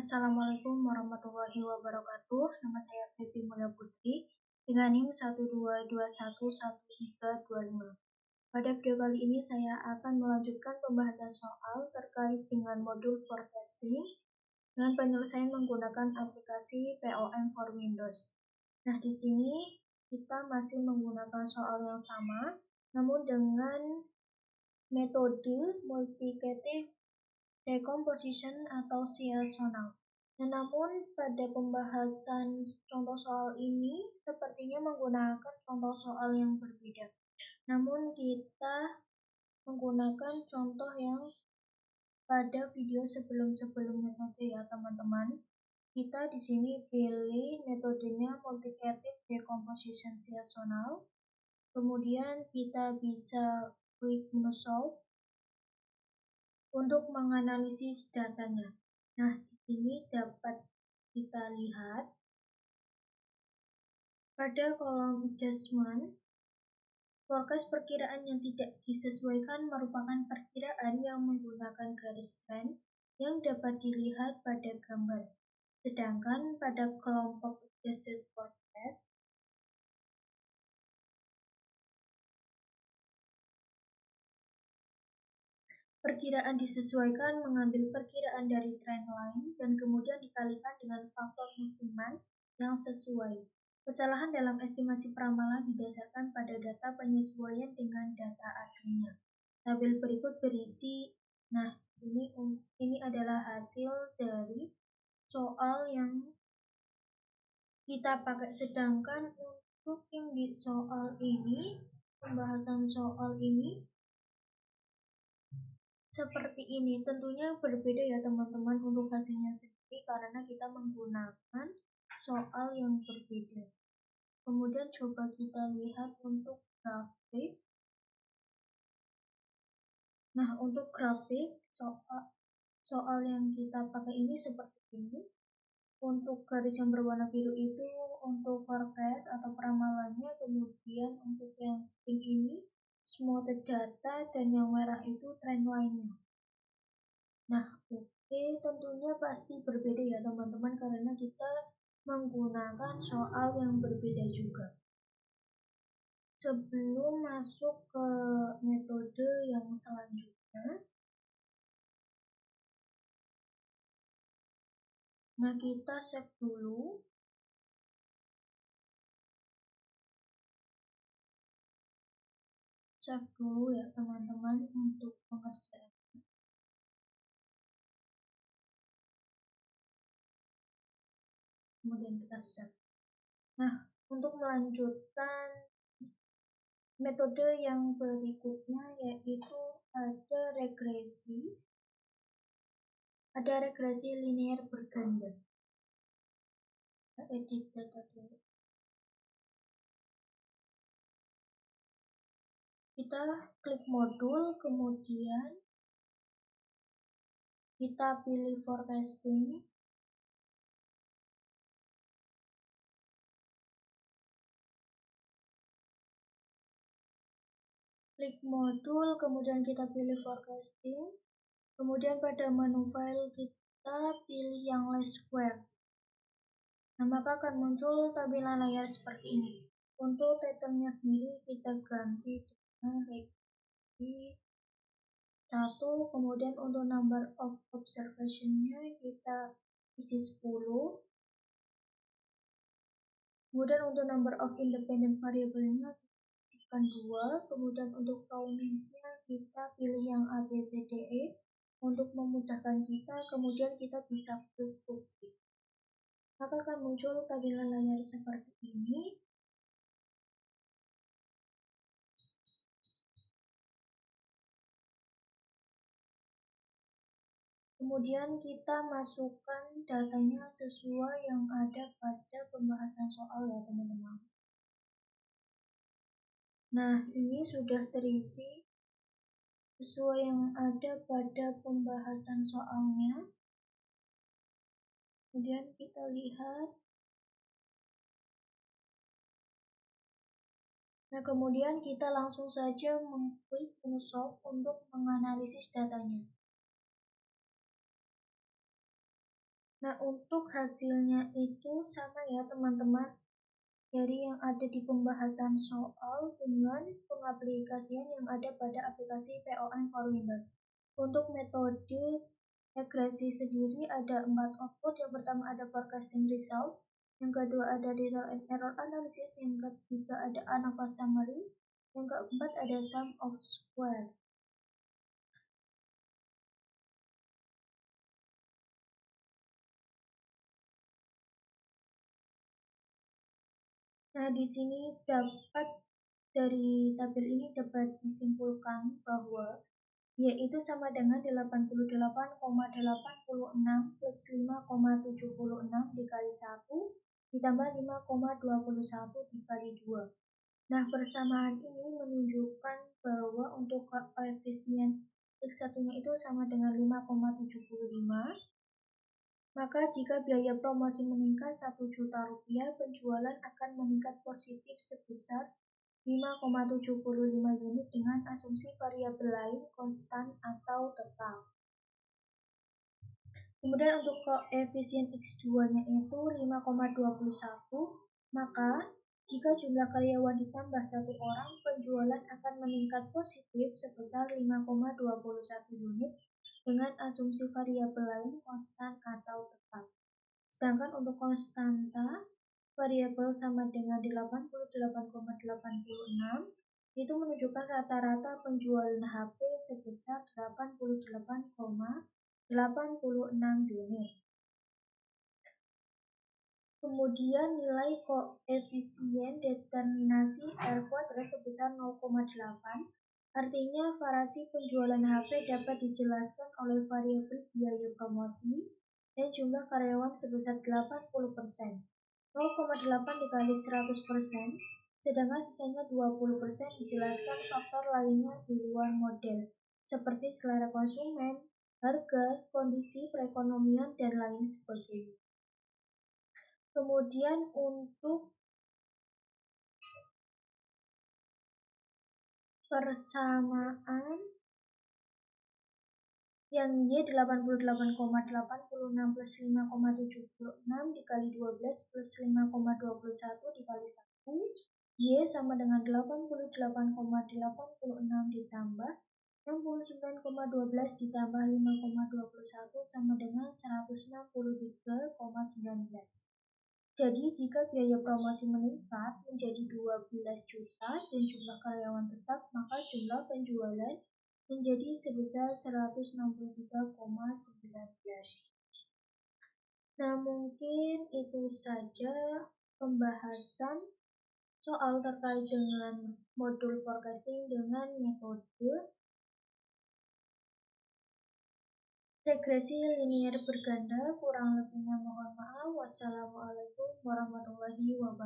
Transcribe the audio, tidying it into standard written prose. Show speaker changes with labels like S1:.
S1: Assalamualaikum warahmatullahi wabarakatuh. Nama saya Feby Mulya Putri dengan NIM 122111325. Pada video kali ini saya akan melanjutkan pembahasan soal terkait dengan modul forecasting dengan penyelesaian menggunakan aplikasi POM for Windows. Nah, di sini kita masih menggunakan soal yang sama, namun dengan metode multiplicative decomposition atau seasonal. Namun pada pembahasan contoh soal ini sepertinya menggunakan contoh soal yang berbeda. Namun kita menggunakan contoh yang pada video sebelum-sebelumnya saja ya teman-teman. Kita di sini pilih metodenya multiplicative decomposition seasonal. Kemudian kita bisa klik menu solve untuk menganalisis datanya. Nah, di sini dapat kita lihat pada kolom adjustment, forecast perkiraan yang tidak disesuaikan merupakan perkiraan yang menggunakan garis trend yang dapat dilihat pada gambar. Sedangkan pada kelompok adjusted forecast, perkiraan disesuaikan mengambil perkiraan dari trendline dan kemudian dikalikan dengan faktor musiman yang sesuai. Kesalahan dalam estimasi peramalan didasarkan pada data penyesuaian dengan data aslinya. Tabel berikut berisi, ini adalah hasil dari soal yang kita pakai. Sedangkan untuk yang di soal ini, pembahasan soal ini seperti ini. Tentunya berbeda ya teman-teman untuk hasilnya sendiri karena kita menggunakan soal yang berbeda. Kemudian coba kita lihat untuk grafik. Nah, untuk grafik soal yang kita pakai ini seperti ini. Untuk garis yang berwarna biru itu untuk forecast atau peramalannya, kemudian untuk yang pink ini smooth data dan yang merah itu trendline-nya. Nah, oke, tentunya pasti berbeda ya teman-teman karena kita menggunakan soal yang berbeda juga. Sebelum masuk ke metode yang selanjutnya, nah kita save dulu. Save dulu ya teman-teman untuk pengerjaan. Kemudian kita save. Nah, untuk melanjutkan metode yang berikutnya yaitu ada regresi linear berganda. Kita edit data dulu. Kita klik modul, kemudian kita pilih forecasting. Klik modul, kemudian kita pilih forecasting. Kemudian pada menu file kita pilih yang least square. Nah, maka akan muncul tampilan layar seperti ini. Untuk title-nya sendiri kita ganti dengan regresi 1, kemudian untuk number of observation-nya kita isi 10. Kemudian untuk number of independent variable-nya kita 2, kemudian untuk countings-nya kita pilih yang ABCDE untuk memudahkan kita, kemudian kita bisa klik OK. Maka akan muncul tampilan layar seperti ini. Kemudian kita masukkan datanya sesuai yang ada pada pembahasan soal ya teman-teman. Nah, ini sudah terisi sesuai yang ada pada pembahasan soalnya. Kemudian kita lihat. Nah, kemudian kita langsung saja mengklik menu solve untuk menganalisis datanya. Nah, untuk hasilnya itu sama ya teman-teman, dari yang ada di pembahasan soal dengan pengaplikasian yang ada pada aplikasi POM for Windows. Untuk metode regresi sendiri ada 4 output. Yang pertama ada forecasting result, yang kedua ada detail and error analysis, yang ketiga ada ANOVA summary, yang keempat ada sum of square. Nah, di sini dari tabel ini dapat disimpulkan bahwa yaitu sama dengan 88,86 plus 5,76 dikali 1 ditambah 5,21 dikali 2. Nah, persamaan ini menunjukkan bahwa untuk koefisien X1-nya itu sama dengan 5,75. Maka jika biaya promosi meningkat 1 juta rupiah, penjualan akan meningkat positif sebesar 5,75 unit dengan asumsi variabel lain konstan atau tetap. Kemudian untuk koefisien X2-nya itu 5,21, maka jika jumlah karyawan ditambah 1 orang, penjualan akan meningkat positif sebesar 5,21 unit dengan asumsi variabel lain konstan atau tetap. Sedangkan untuk konstanta variabel sama dengan 88,86 itu menunjukkan rata-rata penjualan HP sebesar 88,86 unit. Kemudian nilai koefisien determinasi R kuadrat sebesar 0,8. Artinya variasi penjualan HP dapat dijelaskan oleh variabel biaya promosi dan jumlah karyawan sebesar 80%. 0,8 dikali 100%, sedangkan sisanya 20% dijelaskan faktor lainnya di luar model, seperti selera konsumen, harga, kondisi perekonomian, dan lain sebagainya. Kemudian untuk persamaan yang Y 88,86 plus 5,76 dikali 12 plus 5,21 dikali 1, Y sama dengan 88,86 ditambah 69,12 ditambah 5,21 sama dengan 163,19. Jadi jika biaya promosi meningkat menjadi 12 juta dan jumlah karyawan tetap, maka jumlah penjualan menjadi sebesar 163,19. Nah, mungkin itu saja pembahasan soal terkait dengan modul forecasting dengan metode regresi linier berganda. Kurang lebihnya mohon maaf. Wassalamualaikum warahmatullahi wabarakatuh.